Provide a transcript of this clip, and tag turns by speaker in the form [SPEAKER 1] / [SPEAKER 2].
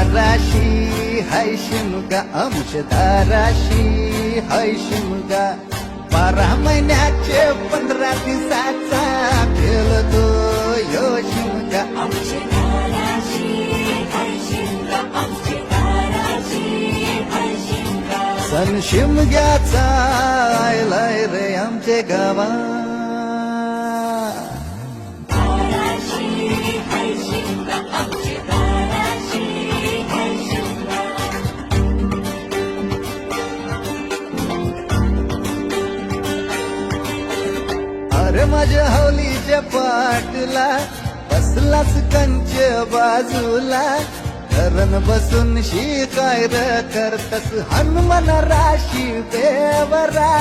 [SPEAKER 1] दाराशी हाय शिमगा आमच्या दाराशी हाय शिमगा 12 महिन्याचे 15 दिवसाचा खेळतो यो शिमगा
[SPEAKER 2] आमच्या दाराशी हाय शिमगा आमच्या दाराशी हाय शिमगा
[SPEAKER 1] सण शिमग्याचा आयलाय रे आमचे गावा
[SPEAKER 2] दाराशी हाय शिमगा आमच्या दाराशी हाय शिमगा
[SPEAKER 1] अरे माझ्या हवलीच्या पाटला बसलाच कंच बाजूला धरण बसून शिकायर करतस हनुमान राशी देवरा